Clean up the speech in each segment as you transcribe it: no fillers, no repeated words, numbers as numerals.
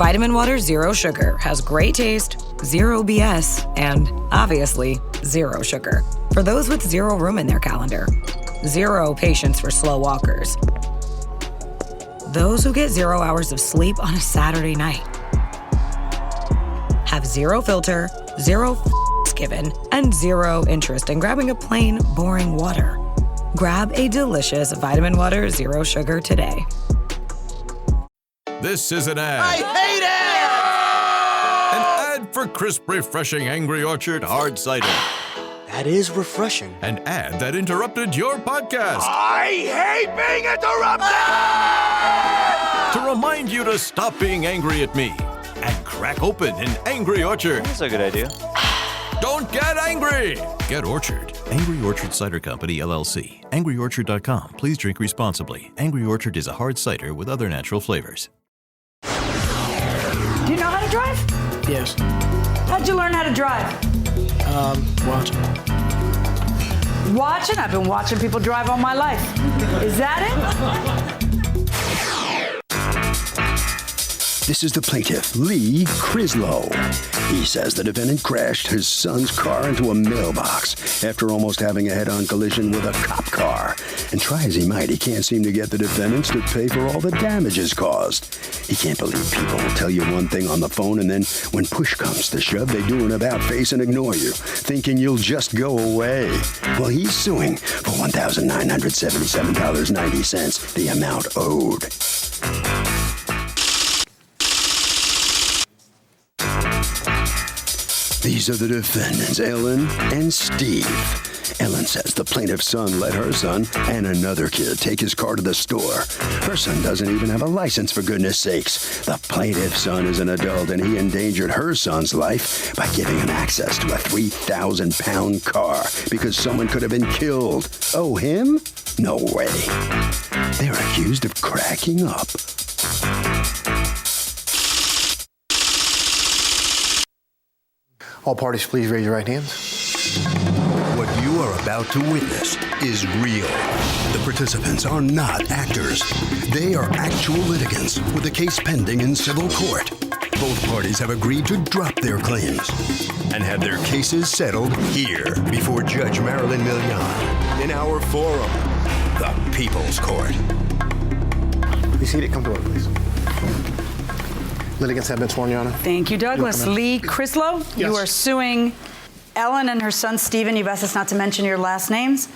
Vitamin Water Zero Sugar has great taste, zero BS, and obviously, zero sugar. For those with zero room in their calendar. Zero patience for slow walkers. Those who get 0 hours of sleep on a Saturday night. Have zero filter, zero given, and zero interest in grabbing a plain, boring water. Grab a delicious Vitamin Water Zero Sugar today. This is an ad. I hate it! An ad for crisp, refreshing Angry Orchard hard cider. That is refreshing. An ad that interrupted your podcast. I hate being interrupted! To remind you to stop being angry at me and crack open an Angry Orchard. That's a good idea. Don't get angry! Get Orchard. Angry Orchard Cider Company, LLC. AngryOrchard.com. Please drink responsibly. Angry Orchard is a hard cider with other natural flavors. Do you know how to drive? Yes. How'd you learn how to drive? Watching. Watching? I've been watching people drive all my life. Is that it? This is the plaintiff, Lee Krislo. He says the defendant crashed his son's car into a mailbox after almost having a head-on collision with a cop car. And try as he might, he can't seem to get the defendants to pay for all the damages caused. He can't believe people will tell you one thing on the phone, and then when push comes to shove, they do an about-face and ignore you, thinking you'll just go away. Well, he's suing for $1,977.90, the amount owed. These are the defendants, Ellen and Steve. Ellen says the plaintiff's son let her son and another kid take his car to the store. Her son doesn't even have a license, for goodness sakes. The plaintiff's son is an adult, and he endangered her son's life by giving him access to a 3,000-pound car because someone could have been killed. Oh, him? No way. They're accused of cracking up. All parties, please raise your right hands. What you are about to witness is real. The participants are not actors. They are actual litigants with a case pending in civil court. Both parties have agreed to drop their claims and have their cases settled here before Judge Marilyn Millian in our forum, the People's Court. Be seated. Come to order, please. Litigants have been sworn, Your Honor. Thank you, Douglas. Lee Krislo, Yes. you are suing Ellen and her son, Stephen. You've asked us not to mention your last names.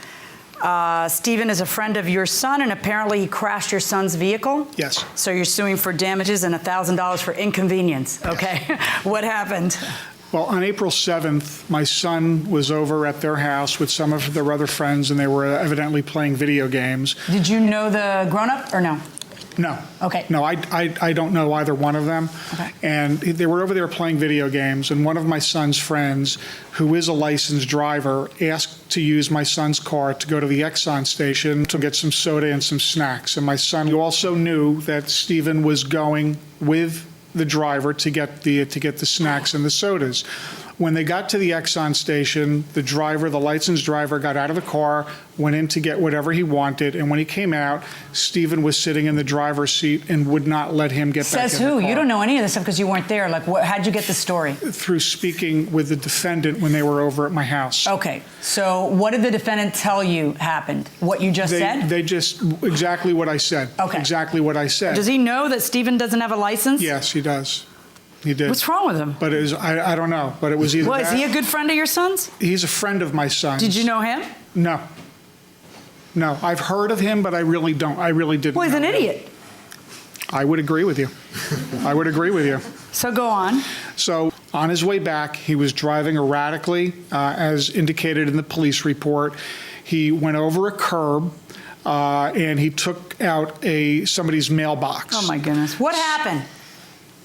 Stephen is a friend of your son, and apparently he crashed your son's vehicle. Yes. So you're suing for damages and $1,000 for inconvenience. Okay. What happened? Well, on April 7th, my son was over at their house with some of their other friends, and they were evidently playing video games. Did you know the grown-up or no? No. Okay. No, I don't know either one of them. Okay. And they were over there playing video games, and one of my son's friends, who is a licensed driver, asked to use my son's car to go to the Exxon station to get some soda and some snacks. And my son also knew that Stephen was going with the driver to get the snacks and the sodas. When they got to the Exxon station, the licensed driver, got out of the car, went in to get whatever he wanted, and when he came out, Stephen was sitting in the driver's seat and would not let him get back in the car. Says who? You don't know any of this stuff because you weren't there. Like, how'd you get the story? Through speaking with the defendant when they were over at my house. Okay, so what did the defendant tell you happened? What you just said? They just, exactly what I said. Okay. Exactly what I said. Does he know that Stephen doesn't have a license? Yes, he does. He did. What's wrong with him? But it was, I don't know, but it was either Is he a good friend of your son's? He's a friend of my son's. Did you know him? No. No, I've heard of him, but I really don't. I really didn't. Well, he's know an him. idiot. I would agree with you. I would agree with you. So go on. So on his way back, he was driving erratically, as indicated in the police report. He went over a curb, and he took out somebody's mailbox. Oh, my goodness. What happened?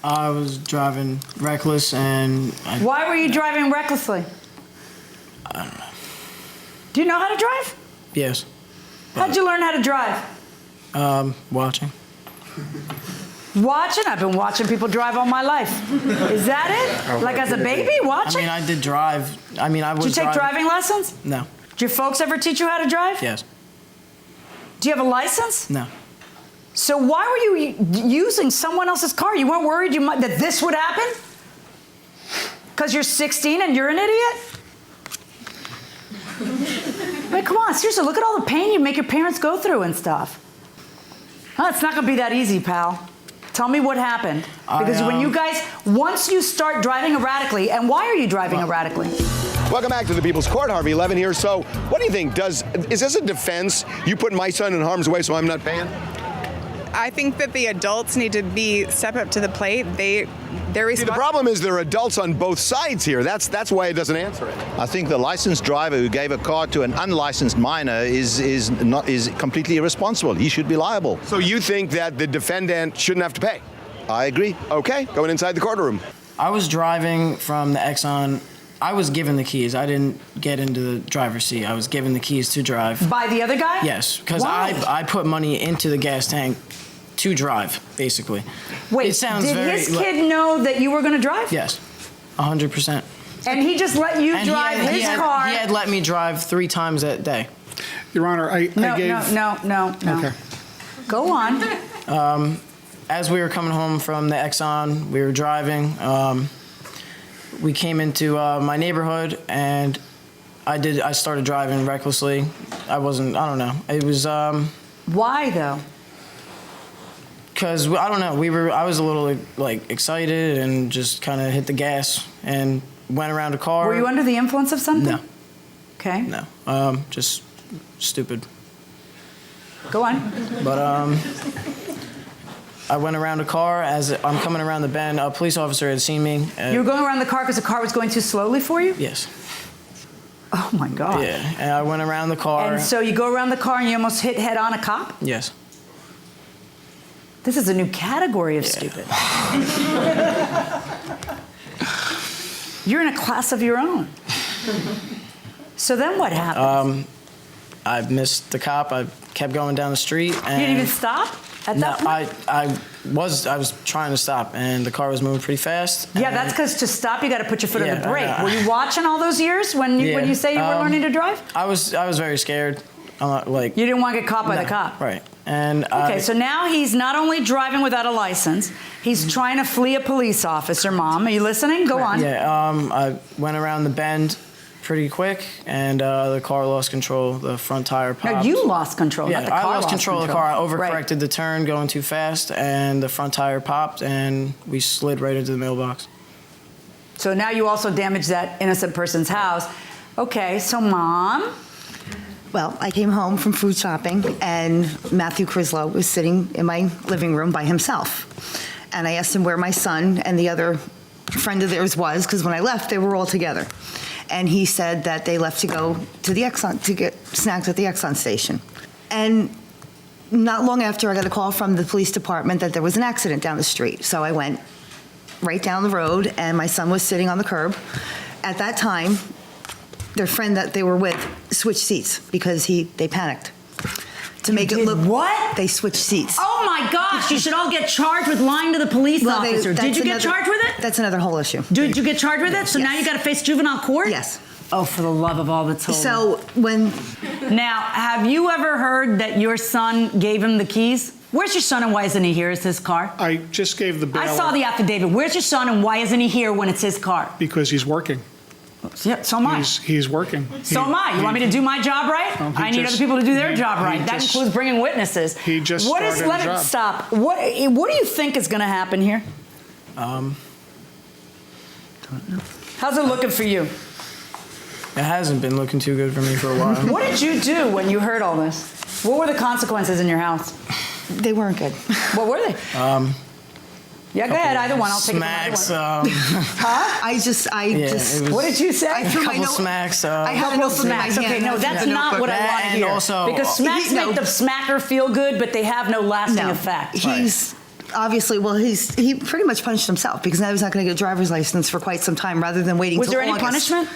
I was driving reckless and... Why were you driving recklessly? I don't know. Do you know how to drive? Yes. How'd you learn how to drive? Watching. Watching? I've been watching people drive all my life. Is that it? Like as a baby, watching? I mean, I did drive. I was Did you take driving. driving lessons? No. Did your folks ever teach you how to drive? Yes. Do you have a license? No. So why were you using someone else's car? You weren't worried that this would happen? Because you're 16 and you're an idiot? I mean, come on, seriously, look at all the pain you make your parents go through and stuff. Oh, it's not going to be that easy, pal. Tell me what happened. Because when you guys, once you start driving erratically, and why are you driving erratically? Welcome back to the People's Court. Harvey Levin here. So, what do you think? Is this a defense? You put my son in harm's way, so I'm not paying? I think that the adults need to step up to the plate. They're responsible. See, the problem is there are adults on both sides here. That's why it doesn't answer it. I think the licensed driver who gave a car to an unlicensed minor is completely irresponsible. He should be liable. So you think that the defendant shouldn't have to pay? I agree. Okay, going inside the courtroom. I was driving from the Exxon. I was given the keys. I didn't get into the driver's seat. I was given the keys to drive. By the other guy? Yes, because I put money into the gas tank to drive, basically. Wait, it sounds did very, his kid know that you were going to drive? Yes, 100%. And he just let you drive his car? He had let me drive 3 times that day. Your Honor, I gave... No. Okay. Go on. As we were coming home from the Exxon, we were driving. We came into my neighborhood, and I started driving recklessly. I don't know. It was... Why, though? Because, I don't know, I was a little, excited and just kind of hit the gas and went around a car. Were you under the influence of something? No. Okay. No. Just stupid. Go on. But, I went around a car. As I'm coming around the bend, a police officer had seen me. You were going around the car because the car was going too slowly for you? Yes. Oh, my God. Yeah, and I went around the car. And so you go around the car and you almost hit head-on a cop? Yes. This is a new category of stupid. You're in a class of your own. So then what happened? I missed the cop. I kept going down the street. And you didn't even stop at that point? I was trying to stop, and the car was moving pretty fast. Yeah, that's because to stop, you got to put your foot on the brake. Were you watching all those years when you say you were learning to drive? I was very scared. You didn't want to get caught by the cop. Right. And okay, so now he's not only driving without a license, he's trying to flee a police officer. Mom, are you listening? Go on. Yeah, I went around the bend pretty quick, and the car lost control. The front tire popped. No, you lost control, not the car I lost control of the car. I overcorrected right. the turn going too fast, and the front tire popped, and we slid right into the mailbox. So now you also damaged that innocent person's house. Okay, so Mom... Well, I came home from food shopping, and Matthew Krislo was sitting in my living room by himself. And I asked him where my son and the other friend of theirs was, because when I left, they were all together. And he said that they left to go to the Exxon, to get snacks at the Exxon station. And not long after, I got a call from the police department that there was an accident down the street. So I went right down the road, and my son was sitting on the curb. At that time, their friend that they were with switched seats because they panicked. To make it look... What? They switched seats. Oh, my gosh. You should all get charged with lying to the police officer. Did you get charged with it? That's another whole issue. Did you get charged with it? So now you got to face juvenile court? Yes. Oh, for the love of all that's holy. So when... Now, have you ever heard that your son gave him the keys? Where's your son and why isn't he here? It's his car. I just gave the bail. I saw the affidavit. Where's your son and why isn't he here when it's his car? Because he's working. Yeah, so am I. He's working. So am I. You want me to do my job right? I need other people to do their job right. That includes bringing witnesses. He just started the job. Stop. What do you think is going to happen here? Don't know. How's it looking for you? It hasn't been looking too good for me for a while. What did you do when you heard all this? What were the consequences in your house? They weren't good. What were they? Yeah, go ahead. Either one. I'll take smacks, it. Huh? What did you say? I threw my smacks. I had a couple smacks. Okay, no, that's not what I want to hear. Because smacks make the smacker feel good, but they have no lasting effect. He's obviously, he pretty much punished himself because now he's not going to get a driver's license for quite some time rather than waiting till August. Was there any punishment?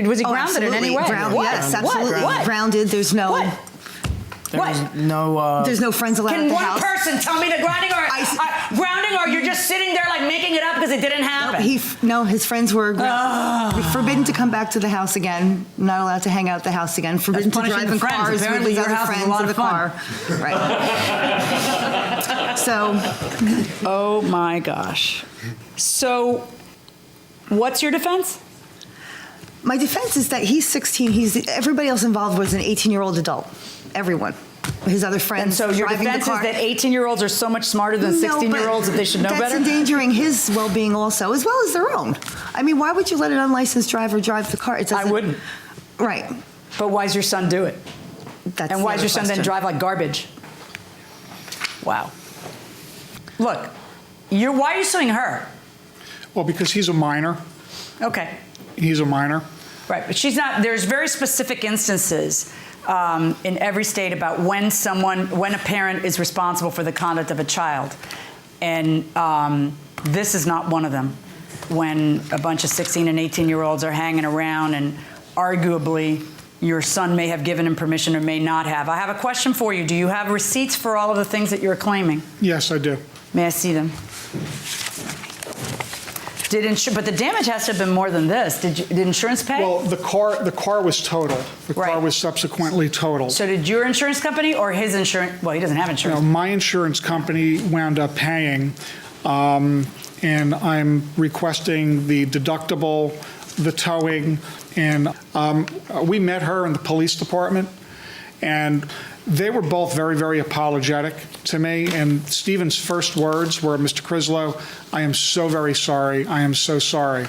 Was he grounded in any way? Yes, absolutely. What? Grounded. There's no... What? There's no friends allowed at the house. Can one person tell me the grounding or you're just sitting there like making it up because it didn't happen. No, his friends were forbidden to come back to the house again. Not allowed to hang out at the house again. Forbidden to drive in cars with his other friends in the car. Right. So. Oh my gosh. So, what's your defense? My defense is that he's 16. Everybody else involved was an 18-year-old adult. Everyone. His other friends. And so your defense is that 18-year-olds are so much smarter than 16-year-olds that they should know better? That's endangering his well-being also, as well as their own. I mean, why would you let an unlicensed driver drive the car? I wouldn't. Right. But why does your son do it? And why does your son then drive like garbage? Wow. Look, why are you suing her? Well, because he's a minor. Okay. He's a minor. Right, but she's not. There's very specific instances in every state about when a parent is responsible for the conduct of a child, and this is not one of them. When a bunch of 16 and 18-year-olds are hanging around, and arguably your son may have given him permission or may not have. I have a question for you. Do you have receipts for all of the things that you're claiming? Yes, I do. May I see them? But the damage has to have been more than this. Did insurance pay? Well, the car was totaled. The car was subsequently totaled. So did your insurance company or his insurance? Well, he doesn't have insurance. No, my insurance company wound up paying, and I'm requesting the deductible, the towing, and we met her in the police department, and they were both very, very apologetic to me, and Stephen's first words were, "Mr. Krislo, I am so very sorry. I am so sorry."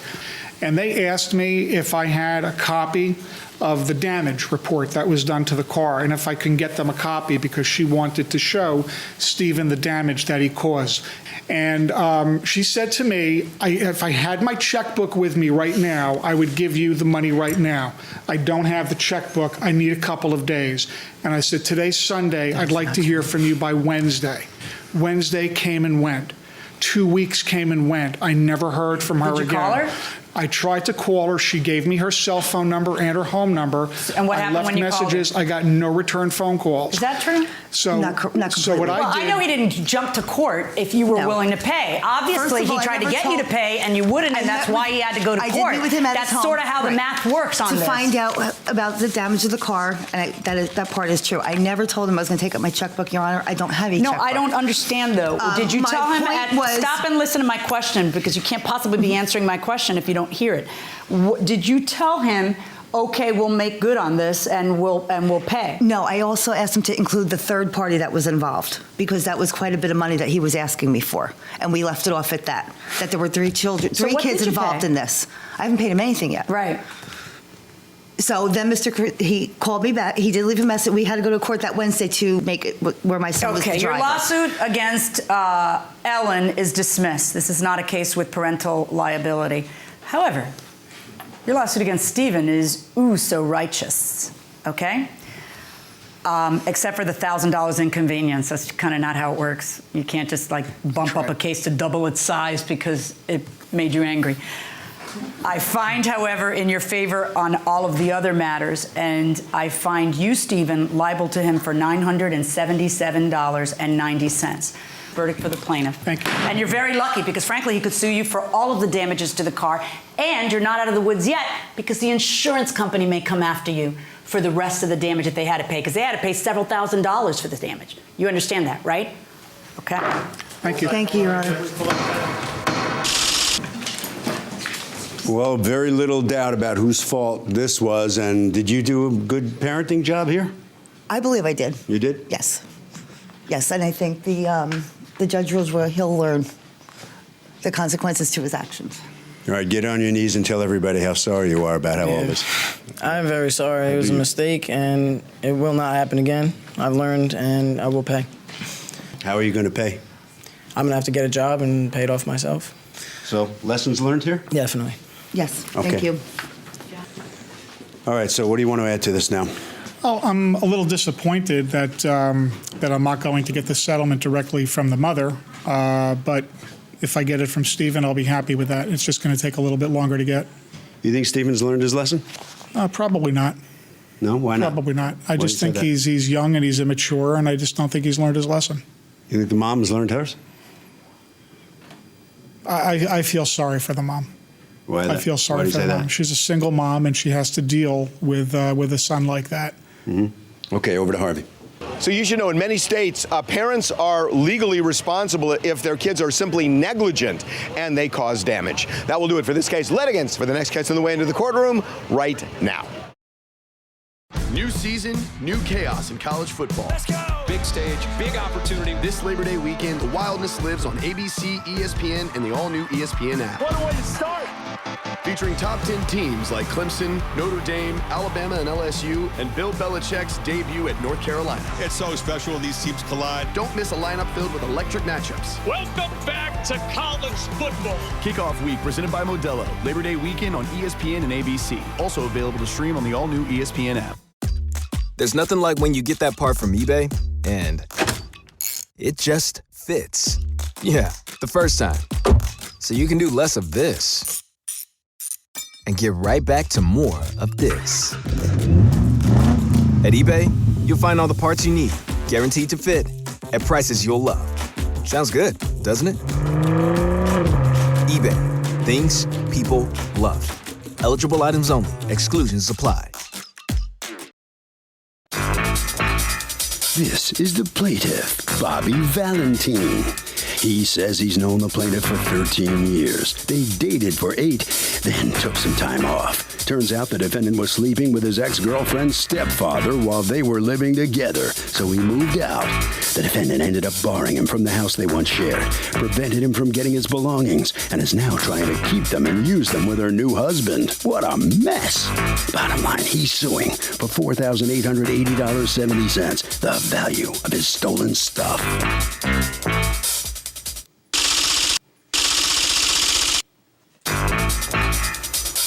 And they asked me if I had a copy of the damage report that was done to the car, and if I can get them a copy because she wanted to show Stephen the damage that he caused. And she said to me, if I had my checkbook with me right now, I would give you the money right now. I don't have the checkbook. I need a couple of days. And I said, today's Sunday. I'd like to hear from you by Wednesday. Wednesday came and went. 2 weeks came and went. I never heard from her again. Did you call her? I tried to call her. She gave me her cell phone number and her home number. And what happened when you called her? I left messages. I got no return phone calls. Is that true? So, not so what I did. I know he didn't jump to court if you were willing to pay. Obviously, he tried to get you to pay, and you wouldn't, and that's why he had to go to court. I did meet with him at his home. That's sort of how the math works on this. To find out about the damage of the car, and that part is true. I never told him I was going to take up my checkbook, Your Honor. I don't have a checkbook. No, I don't understand, though. Did you tell him stop and listen to my question, because you can't possibly be answering my question if you don't hear it. Did you tell him, okay, we'll make good on this and we'll pay? No, I also asked him to include the third party that was involved, because that was quite a bit of money that he was asking me for, and we left it off at that. That there were three kids involved in this. I haven't paid him anything yet. Right. So then he called me back. He did leave a message. We had to go to court that Wednesday to make it where my son was the driver. Your lawsuit against Ellen is dismissed. This is not a case with parental liability. However, your lawsuit against Stephen is so righteous, okay? Except for the $1,000 inconvenience. That's kind of not how it works. You can't just like bump up a case to double its size because it made you angry. I find, however, in your favor on all of the other matters, and I find you, Stephen, liable to him for $977.90. Verdict for the plaintiff. Thank you. And you're very lucky because, frankly, he could sue you for all of the damages to the car, and you're not out of the woods yet because the insurance company may come after you for the rest of the damage that they had to pay, because they had to pay several $1,000s for this damage. You understand that, right? Okay. Thank you. Thank you, Your Honor. Well, very little doubt about whose fault this was. And did you do a good parenting job here? I believe I did. You did? Yes. Yes, and I think the judge rules where he'll learn the consequences to his actions. All right, get on your knees and tell everybody how sorry you are about all this. I'm very sorry. It was a mistake, and it will not happen again. I've learned, and I will pay. How are you going to pay? I'm going to have to get a job and pay it off myself. So, lessons learned here? Definitely. Yes, okay. Thank you. All right, so what do you want to add to this now? Oh, I'm a little disappointed that I'm not going to get the settlement directly from the mother, but if I get it from Stephen, I'll be happy with that. It's just going to take a little bit longer to get. You think Stephen's learned his lesson? Probably not. No? Why not? Probably not. I just think he's young and he's immature, and I just don't think he's learned his lesson. You think the mom has learned hers? I feel sorry for the mom. Why I feel sorry for the mom. She's a single mom, and she has to deal with a son like that. Mm-hmm. Okay, over to Harvey. So you should know in many states, parents are legally responsible if their kids are simply negligent and they cause damage. That will do it for this case. Litigants for the next case on the way into the courtroom right now. New season, new chaos in college football. Let's go! Big stage, big opportunity. This Labor Day weekend, the wildness lives on ABC, ESPN, and the all-new ESPN app. What a way to start! Featuring top 10 teams like Clemson, Notre Dame, Alabama, and LSU, and Bill Belichick's debut at North Carolina. It's so special when these teams collide. Don't miss a lineup filled with electric matchups. Welcome back to college football. Kickoff week presented by Modelo. Labor Day weekend on ESPN and ABC. Also available to stream on the all-new ESPN app. There's nothing like when you get that part from eBay and it just fits. Yeah, the first time. So you can do less of this and get right back to more of this. At eBay, you'll find all the parts you need, guaranteed to fit, at prices you'll love. Sounds good, doesn't it? eBay, things people love. Eligible items only. Exclusions apply. This is the plaintiff, Bobby Valentine. He says he's known the plaintiff for 13 years. They dated for 8, then took some time off. Turns out the defendant was sleeping with his ex-girlfriend's stepfather while they were living together, so he moved out. The defendant ended up barring him from the house they once shared, prevented him from getting his belongings, and is now trying to keep them and use them with her new husband. What a mess! Bottom line, he's suing for $4,880.70, the value of his stolen stuff.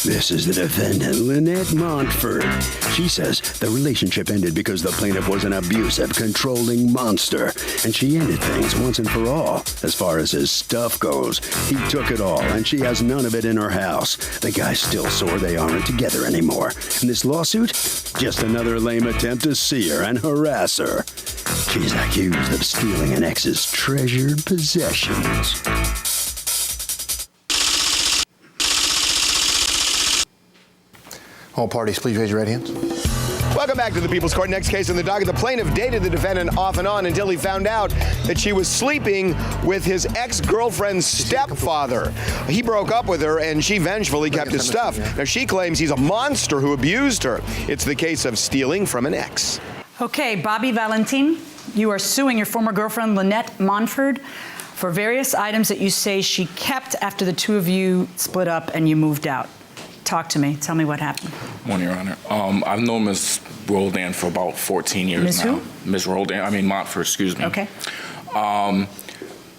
This is the defendant, Lynette Montford. She says the relationship ended because the plaintiff was an abusive, controlling monster, and she ended things once and for all. As far as his stuff goes, he took it all, and she has none of it in her house. The guy's still sore they aren't together anymore. And this lawsuit? Just another lame attempt to see her and harass her. She's accused of stealing an ex's treasured possessions. All parties, please raise your right hands. Welcome back to the People's Court. Next case in the docket. The plaintiff dated the defendant off and on until he found out that she was sleeping with his ex-girlfriend's stepfather. He broke up with her and she vengefully kept his stuff. Now she claims he's a monster who abused her. It's the case of stealing from an ex. Okay, Bobby Valentine, you are suing your former girlfriend, Lynette Montford, for various items that you say she kept after the two of you split up and you moved out. Talk to me. Tell me what happened. Morning, Your Honor. I've known Ms. Roldan for about 14 years Ms. now. Who? Ms. Roldan, Montford, excuse me. Okay.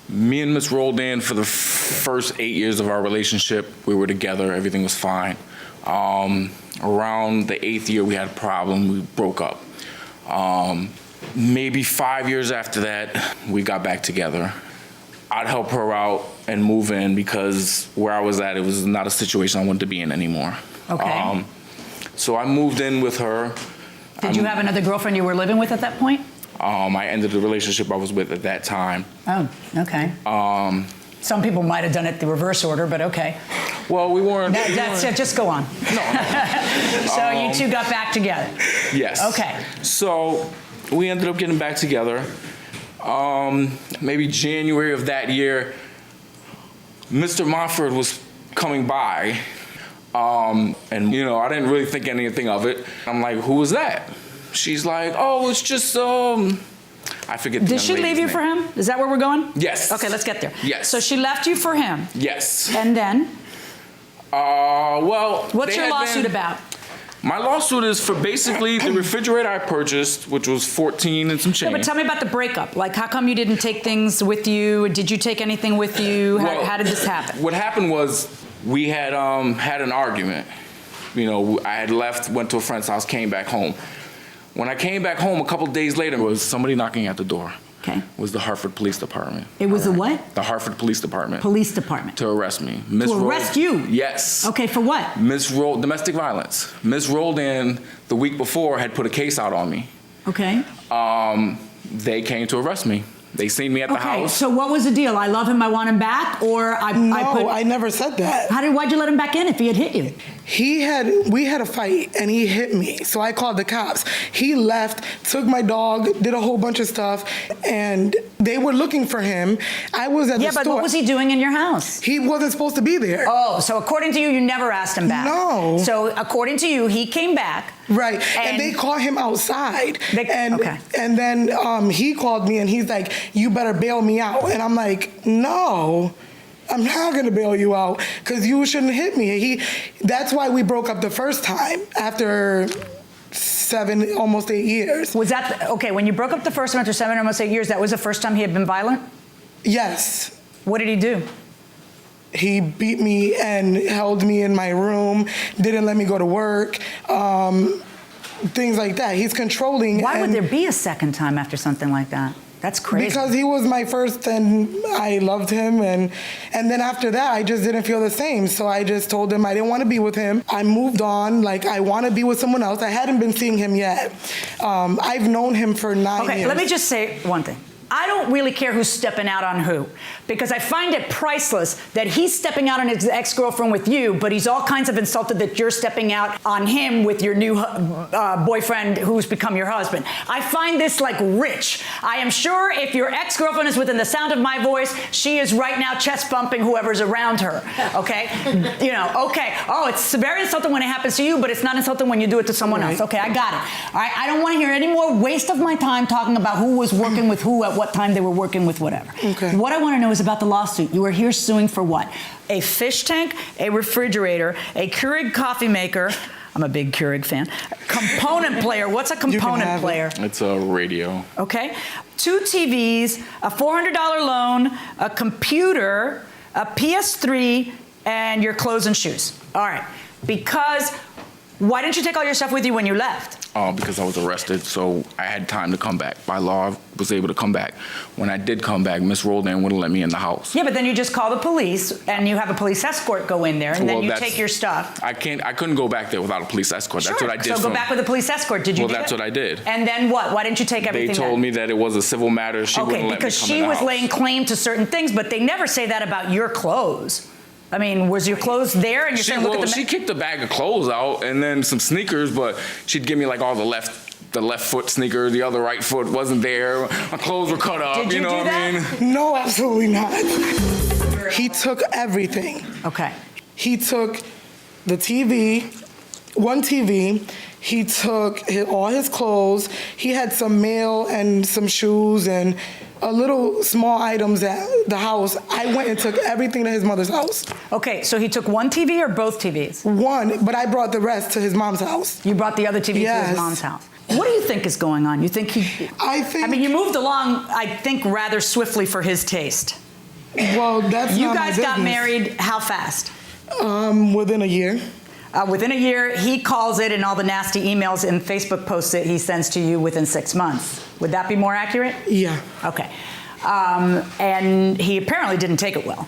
Me and Ms. Roldan, for the first 8 years of our relationship, we were together. Everything was fine. Around the 8th year, we had a problem. We broke up. Maybe 5 years after that, we got back together. I'd help her out and move in because where I was at, it was not a situation I wanted to be in anymore. Okay. So I moved in with her. Did you have another girlfriend you were living with at that point? I ended the relationship I was with at that time. Oh, okay. Some people might have done it the reverse order, but okay. Well, we weren't. That's it. Just go on. No. So you two got back together? Yes. Okay. So we ended up getting back together. Maybe January of that year, Mr. Montford was coming by, and I didn't really think anything of it. I'm like, who was that? She's like, oh, it's just, I forget the Did she leave you for him? Is that where we're going? Yes. Okay, let's get there. Yes. So she left you for him? Yes. And then? Well, what's your lawsuit about? My lawsuit is for basically the refrigerator I purchased, which was 14 and some change. Yeah, but tell me about the breakup. Like, how come you didn't take things with you? Did you take anything with you? How did this happen? What happened was we had had an argument. I had left, went to a friend's house, came back home. When I came back home a couple days later, was somebody knocking at the door. Okay. It was the Hartford Police Department. It was the what? The Hartford Police Department. Police Department. To arrest me. To arrest you? Yes. Okay, for what? Domestic violence. Ms. Roldan, the week before, had put a case out on me. Okay. They came to arrest me. They seen me at the house. So what was the deal? I love him, I want him back, or I never said that. Why'd you let him back in if he had hit you? We had a fight and he hit me, so I called the cops. He left, took my dog, did a whole bunch of stuff, and they were looking for him. I was at the store. Yeah, but what was he doing in your house? He wasn't supposed to be there. Oh, so according to you, you never asked him back. No. So according to you, he came back. Right, and they caught him outside. And then he called me and he's like, you better bail me out. And I'm like, no, I'm not gonna bail you out because you shouldn't hit me. That's why we broke up the first time after 7, almost 8 years. Was that, okay, when you broke up the first time after 7, almost 8 years, that was the first time he had been violent? Yes. What did he do? He beat me and held me in my room, didn't let me go to work, things like that. He's controlling. Why would there be a second time after something like that? That's crazy. Because he was my first and I loved him. And then after that, I just didn't feel the same. So I just told him I didn't want to be with him. I moved on. Like, I want to be with someone else. I hadn't been seeing him yet. I've known him for 9 years. Okay, let me just say one thing. I don't really care who's stepping out on who, because I find it priceless that he's stepping out on his ex-girlfriend with you, but he's all kinds of insulted that you're stepping out on him with your new boyfriend who's become your husband. I find this like rich. I am sure if your ex-girlfriend is within the sound of my voice, she is right now chest bumping whoever's around her, okay? You know, okay, oh, it's very insulting when it happens to you, but it's not insulting when you do it to someone else. Okay, I got it. All right, I don't want to hear any more waste of my time talking about who was working with who at what time they were working with whatever. Okay. What I want to know is about the lawsuit. You are here suing for what? A fish tank, a refrigerator, a Keurig coffee maker. I'm a big Keurig fan. Component player. What's a component player? It's a radio. Okay. 2 TVs, a $400 loan, a computer, a PS3, and your clothes and shoes. All right. Because why didn't you take all your stuff with you when you left? Because I was arrested, so I had time to come back. By law, I was able to come back. When I did come back, Miss Roldan wouldn't let me in the house. Yeah, but then you just call the police, and you have a police escort go in there, and then you take your stuff. I couldn't go back there without a police escort. Sure. That's what I did. So go back with a police escort. Did you do Well, that's it? what I did. And then what? Why didn't you take everything? They told me that it was a civil matter. She wouldn't let me come in the house. Okay, because she was laying claim to certain things, but they never say that about your clothes. I mean, was your clothes there? And you're saying, look at the... She kicked a bag of clothes out and then some sneakers, but she'd give me like all the left foot sneaker, the other right foot wasn't there. My clothes were cut up. Did you know do what that? I mean? No, absolutely not. He took everything. Okay. He took the TV, one TV. He took all his clothes. He had some mail and some shoes and a little small items at the house. I went and took everything to his mother's house. Okay, so he took one TV or both TVs? One, but I brought the rest to his mom's house. You brought the other TV to his mom's house. What do you think is going on? You think he... I mean, you moved along, I think, rather swiftly for his taste. Well, that's You not guys my got business. married how fast? Within a year. Within a year, he calls it, and all the nasty emails and Facebook posts that he sends to you within 6 months. Would that be more accurate? Yeah. Okay. And he apparently didn't take it well.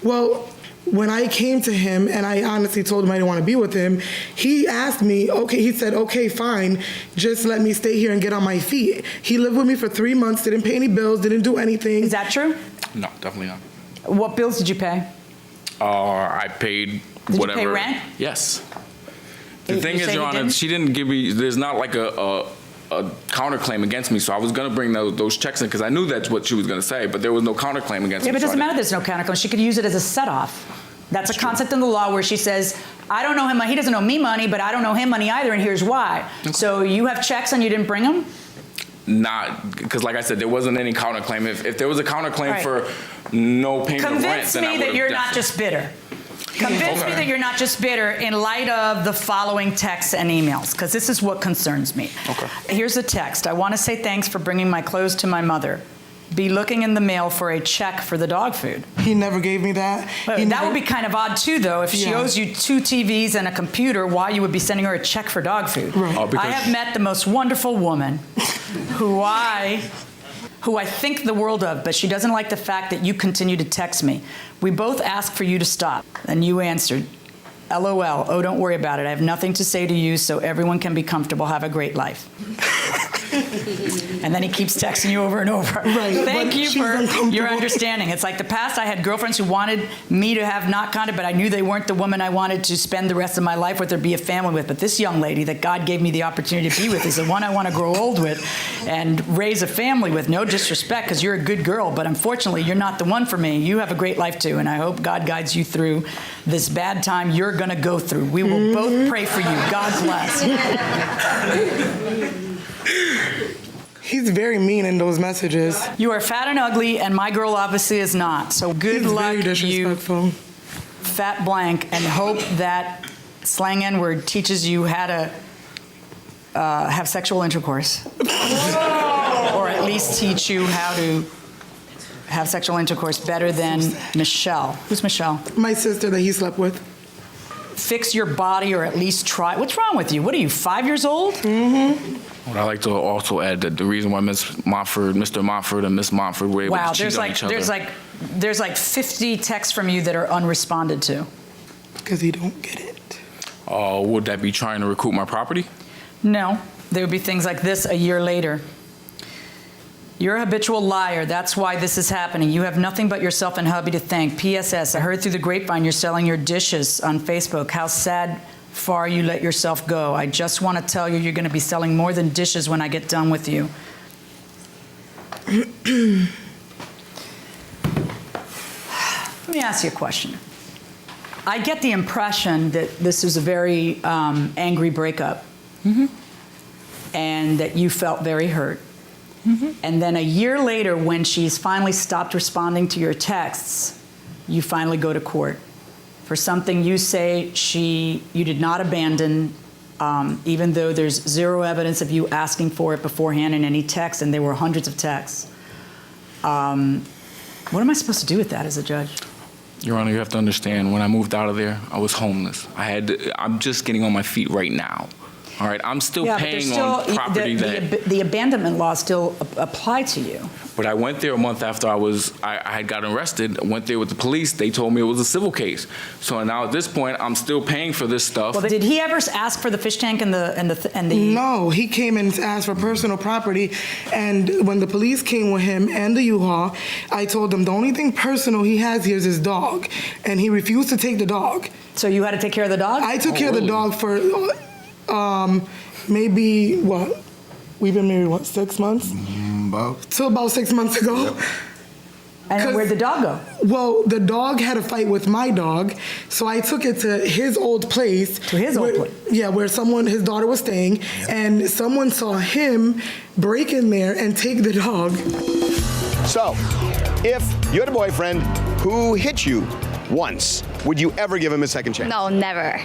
Well, when I came to him and I honestly told him I didn't want to be with him, he asked me, okay, he said, okay, fine, just let me stay here and get on my feet. He lived with me for 3 months, didn't pay any bills, didn't do anything. Is that true? No, definitely not. What bills did you pay? I paid whatever. Did you pay rent? Yes. The thing You is, say Your you Honor, didn't? she didn't give me, there's not like a counterclaim against me, so I was going to bring those checks in because I knew that's what she was going to say, but there was no counterclaim against me. Yeah, but it so doesn't matter there's no counterclaim. She could use it as a set-off. That's a concept in the law where she says, I don't know him, he doesn't owe me money, but I don't owe him money either, and here's why. Okay. So you have checks and you didn't bring them? Not, because like I said, there wasn't any counterclaim. If there was a counterclaim Right. for no payment of rent, Convince then I me would that have you're not just bitter. Convince me that you're not just bitter in light of the following texts and emails, because this is what concerns me. Okay. Here's a text. I want to say thanks for bringing my clothes to my mother. Be looking in the mail for a check for the dog food. He never gave me that. That would be kind of odd too, though. If she owes you 2 TVs and a computer, why you would be sending her a check for dog food? Right. I have met the most wonderful woman who I think the world of, but she doesn't like the fact that you continue to text me. We both asked for you to stop, and you answered, LOL, oh, don't worry about it. I have nothing to say to you, so everyone can be comfortable. Have a great life. And then he keeps texting you over and over. Right, Thank but you she's for uncomfortable. your understanding. It's like the past, I had girlfriends who wanted me to have not contact, but I knew they weren't the woman I wanted to spend the rest of my life with or be a family with. But this young lady that God gave me the opportunity to be with is the one I want to grow old with and raise a family with. No disrespect, because you're a good girl, but unfortunately, you're not the one for me. You have a great life too, and I hope God guides you through this bad time you're going to go through. We will both pray for you. God bless. He's very mean in those messages. You are fat and ugly, and my girl obviously is not. So good luck, you fat blank, and hope that slang N-word teaches you how to have sexual intercourse. Or at least teach you how to have sexual intercourse better than Michelle. Who's Michelle? My sister that he slept with. Fix your body, or at least try. What's wrong with you? What are you, 5 years old? Mm-hmm. Well, I like to also add that the reason why Mr. Montford and Miss Montford were able to cheat on each other. There's like 50 texts from you that are unresponded to. Because he don't get it. Would that be trying to recoup my property? No. There would be things like this a year later. You're a habitual liar. That's why this is happening. You have nothing but yourself and hubby to thank. PSS, I heard through the grapevine you're selling your dishes on Facebook. How sad far you let yourself go. I just want to tell you you're going to be selling more than dishes when I get done with you. Let me ask you a question. I get the impression that this is a very angry breakup, and that you felt very hurt. And then a year later, when she's finally stopped responding to your texts, you finally go to court for something you say you did not abandon, even though there's zero evidence of you asking for it beforehand in any text, and there were hundreds of texts. What am I supposed to do with that as a judge? Your Honor, you have to understand, when I moved out of there, I was homeless. I'm just getting on my feet right now. All right, I'm still paying on property the abandonment laws still apply to you. But I went there a month after I had gotten arrested. I went there with the police. They told me it was a civil case. So now at this point, I'm still paying for this stuff. Well, did he ever ask for the fish tank and the? No, he came and asked for personal property. And when the police came with him and the U-Haul, I told him the only thing personal he has here is his dog, and he refused to take the dog. So you had to take care of the dog? I took care of the dog for maybe what? We've been married 6 months? About 6 months ago. Yep. And where'd the dog go? Well, the dog had a fight with my dog, so I took it to his old place. To his old place? Yeah, where his daughter was staying, and someone saw him break in there and take the dog. So, if you had a boyfriend who hit you once, would you ever give him a second chance? No, never.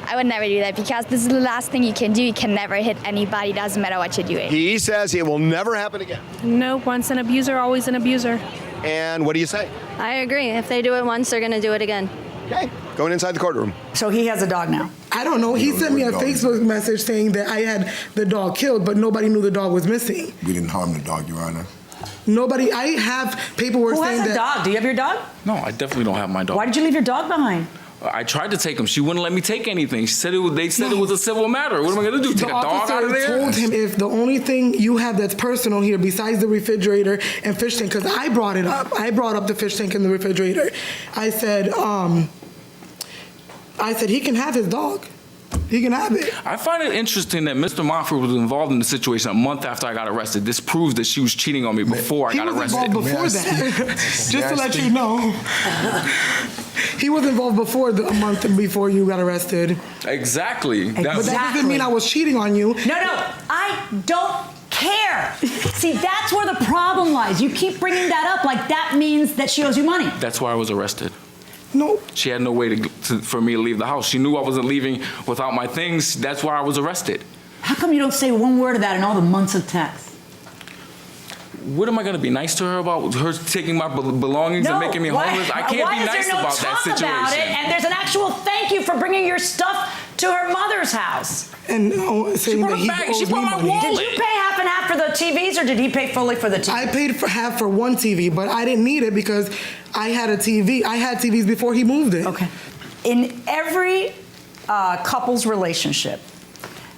I would never do that, because this is the last thing you can do. You can never hit anybody, doesn't matter what you're doing. He says it will never happen again. No, once an abuser, always an abuser. And what do you say? I agree. If they do it once, they're going to do it again. Okay. Going inside the courtroom. So he has a dog now? I don't know. He sent me a Facebook message saying that I had the dog killed, but nobody knew the dog was missing. We didn't harm the dog, Your Honor. Nobody. I have paperwork saying that. Who has a dog? Do you have your dog? No, I definitely don't have my dog. Why did you leave your dog behind? I tried to take him. She wouldn't let me take anything. She said they said it was a civil matter. What am I going to do? Take a dog out of there? The officer told him, if the only thing you have that's personal here besides the refrigerator and fish tank, because I brought it up. I brought up the fish tank and the refrigerator. I said he can have his dog. He can have it. I find it interesting that Mr. Montford was involved in the situation a month after I got arrested. This proves that she was cheating on me before I got arrested. He was involved before that. Just to let you know. He was involved a month before you got arrested. Exactly. But that doesn't mean I was cheating on you. No, I don't care. See, that's where the problem lies. You keep bringing that up like that means that she owes you money. That's why I was arrested. No. She had no way for me to leave the house. She knew I wasn't leaving without my things. That's why I was arrested. How come you don't say one word of that in all the months of text? What am I going to be nice to her about? Her taking my belongings and making me homeless? I can't be nice about that situation. About it, and there's an actual thank you for bringing your stuff to her mother's house. And saying that he owes me money. Did you pay half and half for the TVs, or did he pay fully for the TVs? I paid for half for one TV, but I didn't need it because I had a TV. I had TVs before he moved in. Okay. In every couple's relationship,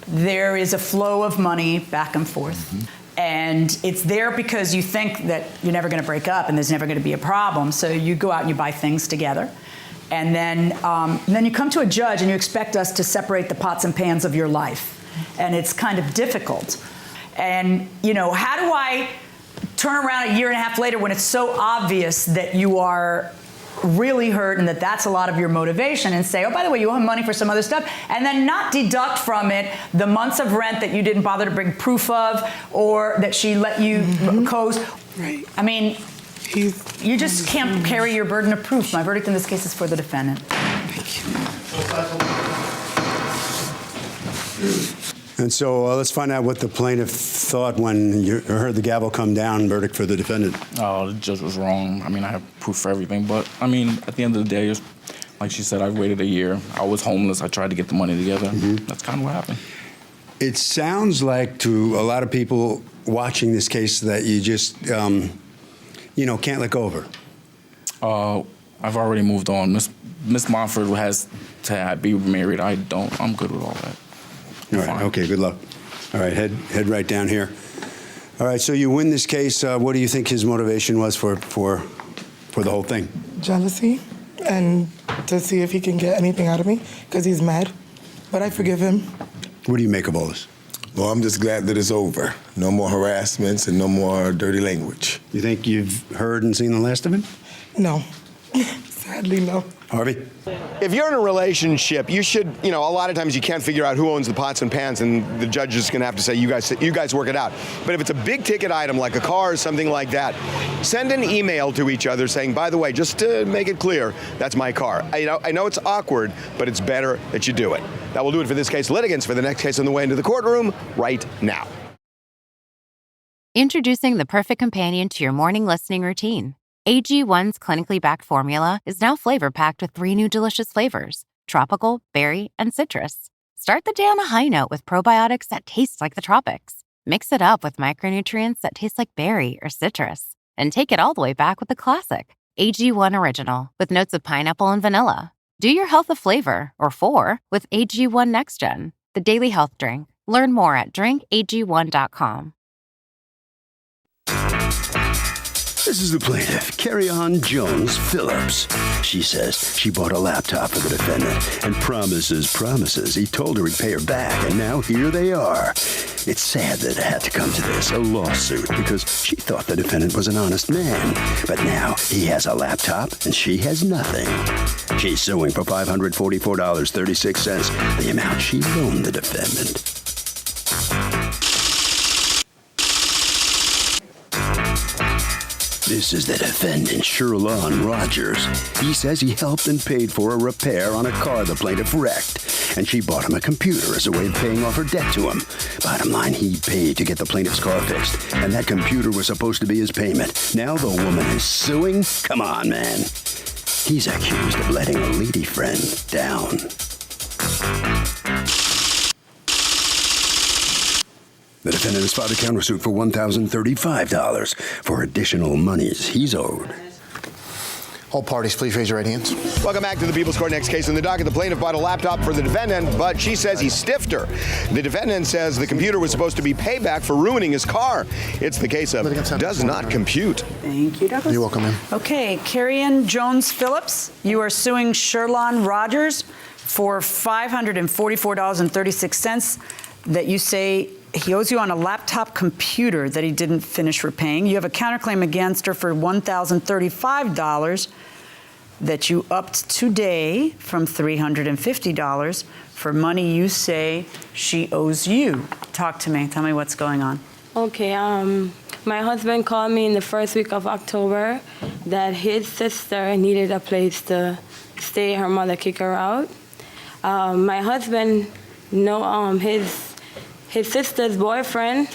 there is a flow of money back and forth. And it's there because you think that you're never going to break up and there's never going to be a problem. So you go out and you buy things together. And then you come to a judge and you expect us to separate the pots and pans of your life. And it's kind of difficult. And, you know, how do I turn around a year and a half later when it's so obvious that you are really hurt and that's a lot of your motivation, and say, oh, by the way, you owe money for some other stuff, and then not deduct from it the months of rent that you didn't bother to bring proof of, or that she let you coast. Right. I mean, you just can't carry your burden of proof. My verdict in this case is for the defendant. Thank you. And so let's find out what the plaintiff thought when you heard the gavel come down, verdict for the defendant. Oh, the judge was wrong. I mean, I have proof for everything. But, I mean, at the end of the day, like she said, I waited a year. I was homeless. I tried to get the money together. That's kind of what happened. It sounds like to a lot of people watching this case that you just, you know, can't let go of her. I've already moved on. Miss Montford has to be married. I don't. I'm good with all that. All right, okay, good luck. All right, head right down here. All right, so you win this case. What do you think his motivation was for the whole thing? Jealousy, and to see if he can get anything out of me, because he's mad. But I forgive him. What do you make of all this? Well, I'm just glad that it's over. No more harassments and no more dirty language. You think you've heard and seen the last of him? No. Sadly, no. Harvey? If you're in a relationship, you should, you know, a lot of times you can't figure out who owns the pots and pans, and the judge is going to have to say, you guys work it out. But if it's a big ticket item like a car or something like that, send an email to each other saying, by the way, just to make it clear, that's my car. I know it's awkward, but it's better that you do it. That will do it for this case. Litigants for the next case on the way into the courtroom right now. Introducing the perfect companion to your morning listening routine. AG1's clinically backed formula is now flavor-packed with 3 new delicious flavors: tropical, berry, and citrus. Start the day on a high note with probiotics that taste like the tropics. Mix it up with micronutrients that taste like berry or citrus. And take it all the way back with the classic, AG1 Original, with notes of pineapple and vanilla. Do your health a flavor, or 4, with AG1 Next Gen, the daily health drink. Learn more at drinkag1.com. This is the plaintiff, Carry-On Jones-Phillips. She says she bought a laptop for the defendant and promises he told her he'd pay her back, and now here they are. It's sad that it had to come to this, a lawsuit, because she thought the defendant was an honest man. But now he has a laptop and she has nothing. She's suing for $544.36, the amount she loaned the defendant. This is the defendant, Sherlon Rogers. He says he helped and paid for a repair on a car the plaintiff wrecked, and she bought him a computer as a way of paying off her debt to him. Bottom line, he paid to get the plaintiff's car fixed, and that computer was supposed to be his payment. Now the woman is suing? Come on, man. He's accused of letting a lady friend down. The defendant has filed a countersuit for $1,035 for additional monies he's owed. All parties, please raise your right hands. Welcome back to the People's Court. Next case in the docket. The plaintiff bought a laptop for the defendant, but she says he stiffed her. The defendant says the computer was supposed to be payback for ruining his car. It's the case of does not compute. Thank you, Douglas. You're welcome, ma'am. Okay, Carry-On Jones-Phillips, you are suing Sherlon Rogers for $544.36 that you say he owes you on a laptop computer that he didn't finish repaying. You have a counterclaim against her for $1,035 that you upped today from $350 for money you say she owes you. Talk to me. Tell me what's going on. Okay, my husband called me in the first week of October that his sister needed a place to stay. Her mother kicked her out. My husband, his sister's boyfriend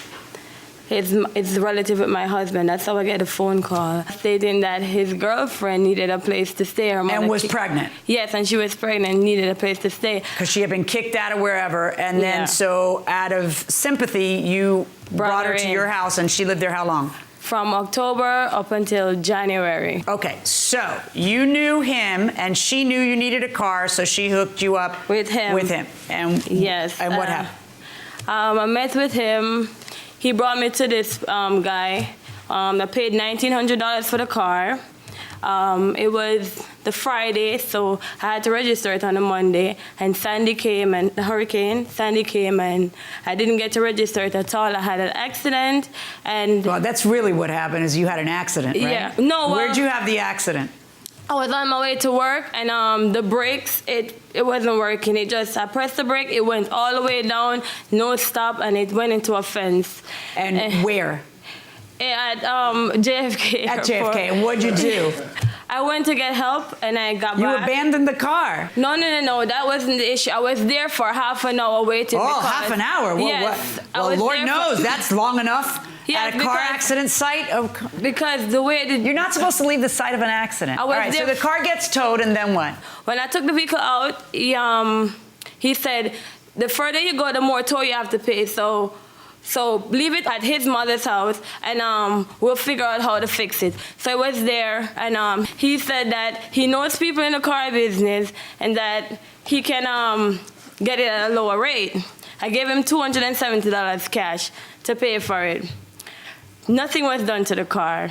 is a relative with my husband. That's how I get a phone call stating that his girlfriend needed a place to stay. Her mother and was pregnant. Yes, and she was pregnant and needed a place to stay. Because she had been kicked out of wherever, and then so out of sympathy, you brought her to your house, and she lived there how long? From October up until January. Okay, so you knew him, and she knew you needed a car, so she hooked you up with him. And yes. And what happened? I met with him. He brought me to this guy. I paid $1,900 for the car. It was the Friday, so I had to register it on a Monday. And Sandy came, and the hurricane, Sandy came, and I didn't get to register it at all. I had an accident, and... Well, that's really what happened, is you had an accident, right? Yeah. No, Where'd you have the accident? I was on my way to work, and the brakes, it wasn't working. I pressed the brake, it went all the way down, no stop, and it went into a fence. And where? At JFK. At JFK, and what'd you do? I went to get help, and I got back. You abandoned the car? No, that wasn't the issue. I was there for half an hour waiting. Oh, half an hour? Yes. Well, Lord knows, that's long enough. Yes, at a car accident site? Because the way you're not supposed to leave the site of an accident. All right, so the car gets towed, and then what? When I took the vehicle out, he said, the further you go, the more toll you have to pay. So leave it at his mother's house, and we'll figure out how to fix it. So I was there, and he said that he knows people in the car business, and that he can get it at a lower rate. I gave him $270 cash to pay for it. Nothing was done to the car.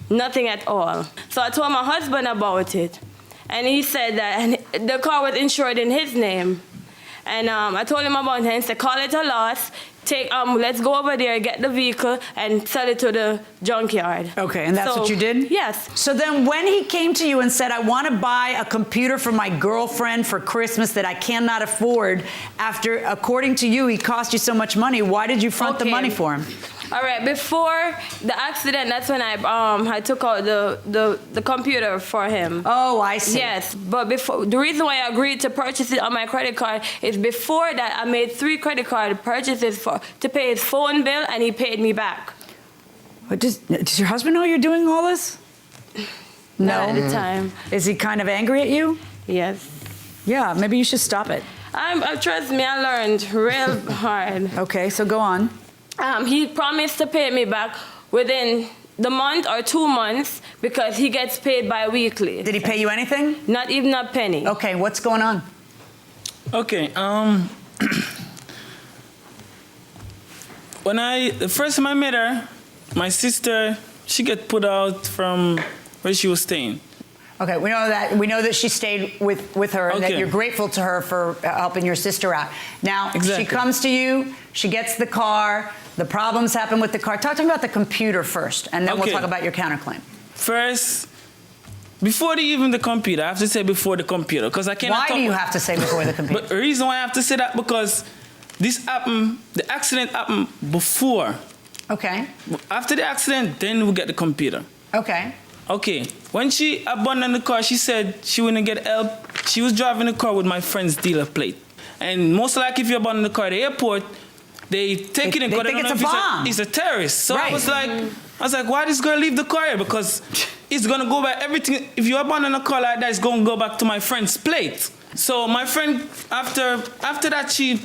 Nothing at all. So I told my husband about it, and he said that the car was insured in his name. And I told him about it, and he said, call it a loss. Let's go over there, get the vehicle, and sell it to the junkyard. Okay, and that's what you did? Yes. So then when he came to you and said, I want to buy a computer for my girlfriend for Christmas that I cannot afford, after, according to you, he cost you so much money, why did you front the money for him? All right, before the accident, that's when I took out the computer for him. Oh, I see. Yes, but before, the reason why I agreed to purchase it on my credit card is before that I made 3 credit card purchases to pay his phone bill, and he paid me back. But does your husband know you're doing all this? No. Not at the time. Is he kind of angry at you? Yes. Yeah, maybe you should stop it. Trust me, I learned real hard. Okay, so go on. He promised to pay me back within the month or 2 months because he gets paid bi-weekly. Did he pay you anything? Not even a penny. Okay, what's going on? Okay, the first time I met her, my sister, she got put out from where she was staying. Okay, we know that she stayed with her, and that you're grateful to her for helping your sister out. Now, She comes to you, she gets the car, the problems happen with the car. Talk to me about the computer first, and then we'll talk about your counterclaim. First, before the computer, I have to say before the computer, because I cannot. Why do you have to say before the computer? But the reason why I have to say that, because this happened, the accident happened before. Okay. After the accident, then we get the computer. Okay. Okay. When she abandoned the car, she said she wouldn't get help. She was driving the car with my friend's dealer plate. And most likely, if you abandon the car at the airport, they take it in because they think it's a bomb. It's a terrorist. So I was like, why this girl leave the car here? Because it's gonna go back. Everything. If you abandon a car like that, it's gonna go back to my friend's plate. So my friend, after that, she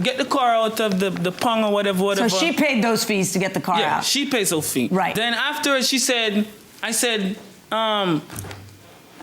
get the car out of the pong or whatever. So she paid those fees to get the car out. Yeah, she pays those fees. Right. Then after I said,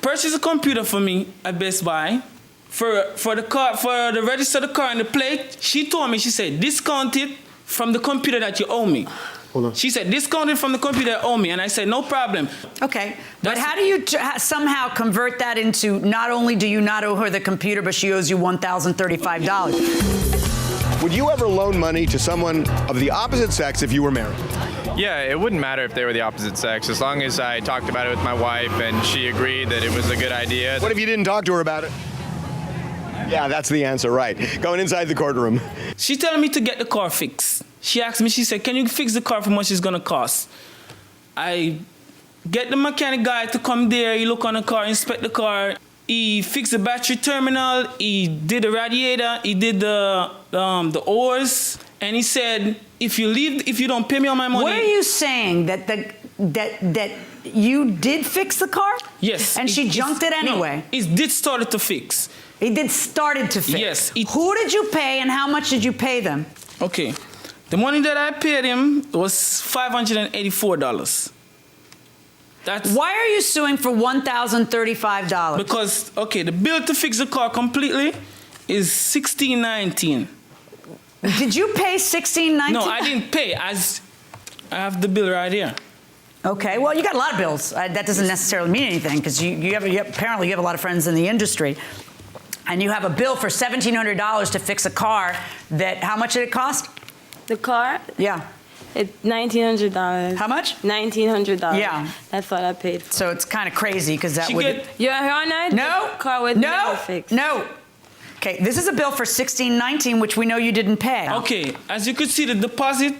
purchase a computer for me at Best Buy. For the car, for the register the car and the plate, she told me, she said, discount it from the computer that you owe me. Hold on. She said, discount it from the computer that you owe me. And I said, no problem. Okay. But how do you somehow convert that into, not only do you not owe her the computer, but she owes you $1,035? Would you ever loan money to someone of the opposite sex if you were married? Yeah, it wouldn't matter if they were the opposite sex, as long as I talked about it with my wife and she agreed that it was a good idea. What if you didn't talk to her about it? Yeah, that's the answer, right. Going inside the courtroom. She telling me to get the car fixed. She asked me, she said, can you fix the car for how much it's gonna cost? I get the mechanic guy to come there, he look on the car, inspect the car. He fixed the battery terminal, he did the radiator, he did the oars, and he said, if you don't pay me all my money. What are you saying, that you did fix the car? Yes. And she junked it anyway? No, it did started to fix. It did started to fix? Yes. Who did you pay and how much did you pay them? Okay. The money that I paid him was $584. Why are you suing for $1,035? Because, okay, the bill to fix the car completely is $1,619. Did you pay $16.19? No, I didn't pay. As I have the bill right here. Okay, well, you got a lot of bills. That doesn't necessarily mean anything because apparently you have a lot of friends in the industry. And you have a bill for $1,700 to fix a car that, how much did it cost? The car? Yeah. It's $1,900. How much? $1,900. Yeah. That's what I paid. So it's kind of crazy because that would... You're on it? No. The car with no. fixed. No. Okay, this is a bill for $16.19, which we know you didn't pay. Okay, as you could see, the deposit,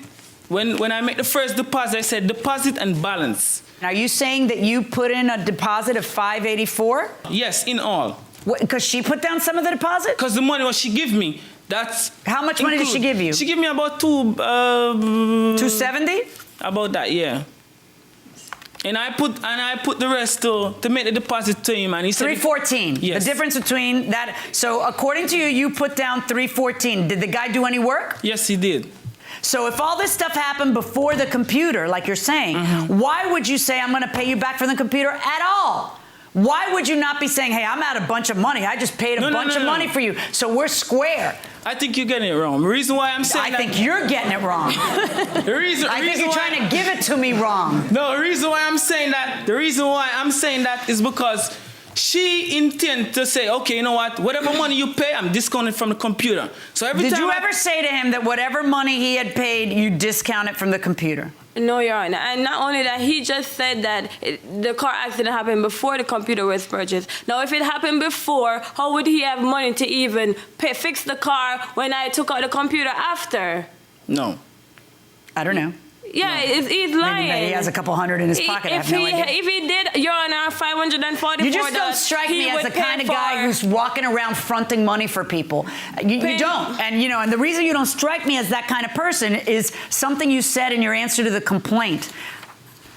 when I made the first deposit, I said deposit and balance. Are you saying that you put in a deposit of $584? Yes, in all. Because she put down some of the deposit? Because the money what she give me, that's... How much money did she give you? She gave me about $270? About that, yeah. And I put the rest to make the deposit to him, and he said $314. Yes. The difference between that. So according to you, you put down $314. Did the guy do any work? Yes, he did. So if all this stuff happened before the computer, like you're saying, why would you say I'm going to pay you back for the computer at all? Why would you not be saying, hey, I'm out a bunch of money. I just paid a bunch of money for you, so we're square. I think you're getting it wrong. The reason why I'm saying I think you're getting it wrong. I think you're trying to give it to me wrong. No, the reason why I'm saying that is because she intend to say, okay, you know what? Whatever money you pay, I'm discounting from the computer. So every time. Did you ever say to him that whatever money he had paid, you discount it from the computer? No, Your Honor. And not only that, he just said that the car accident happened before the computer was purchased. Now, if it happened before, how would he have money to even fix the car when I took out the computer after? No. I don't know. Yeah, he's lying. Maybe he has a couple hundred in his pocket. I have no idea. If he did, Your Honor, $544. You just don't strike me as the kind of guy who's walking around fronting money for people. You don't. And, you know, and the reason you don't strike me as that kind of person is something you said in your answer to the complaint.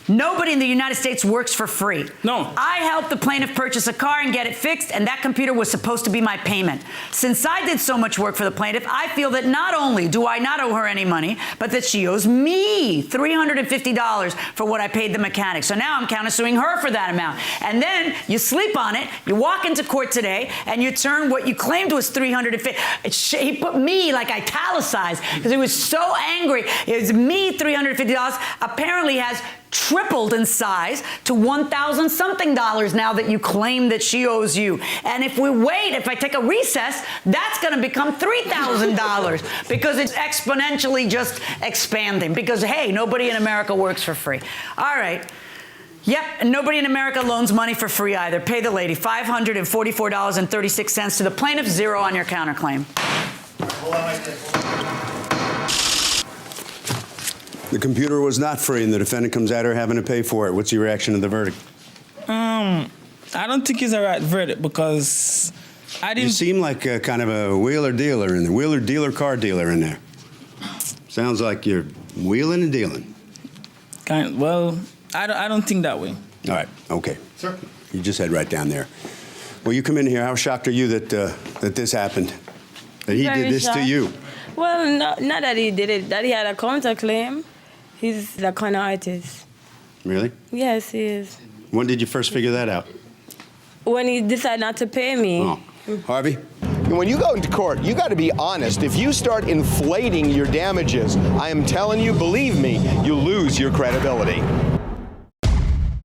Nobody in the United States works for free. No. I helped the plaintiff purchase a car and get it fixed, and that computer was supposed to be my payment. Since I did so much work for the plaintiff, I feel that not only do I not owe her any money, but that she owes me $350 for what I paid the mechanic. So now I'm countersuing her for that amount. And then you sleep on it, you walk into court today, and you turn what you claimed was $350. He put me like italicized because he was so angry. It was me $350. Apparently has tripled in size to $1,000 something now that you claim that she owes you. And if we wait, if I take a recess, that's going to become $3,000 because it's exponentially just expanding because, hey, nobody in America works for free. All right. Yep, and nobody in America loans money for free either. Pay the lady $544.36 to the plaintiff, $0 on your counterclaim. The computer was not free, and the defendant comes at her having to pay for it. What's your reaction to the verdict? I don't think it's a right verdict because I didn't. You seem like a kind of a wheeler dealer in there, wheeler dealer, car dealer in there. Sounds like you're wheeling and dealing. Well, I don't think that way. All right, okay. Sir. You just head right down there. Well, you come in here. How shocked are you that this happened? That he did this to you? Well, not that he did it, that he had a counterclaim. He's the kind of artist. Really? Yes, he is. When did you first figure that out? When he decided not to pay me. Oh. Harvey? When you go into court, you got to be honest. If you start inflating your damages, I am telling you, believe me, you lose your credibility.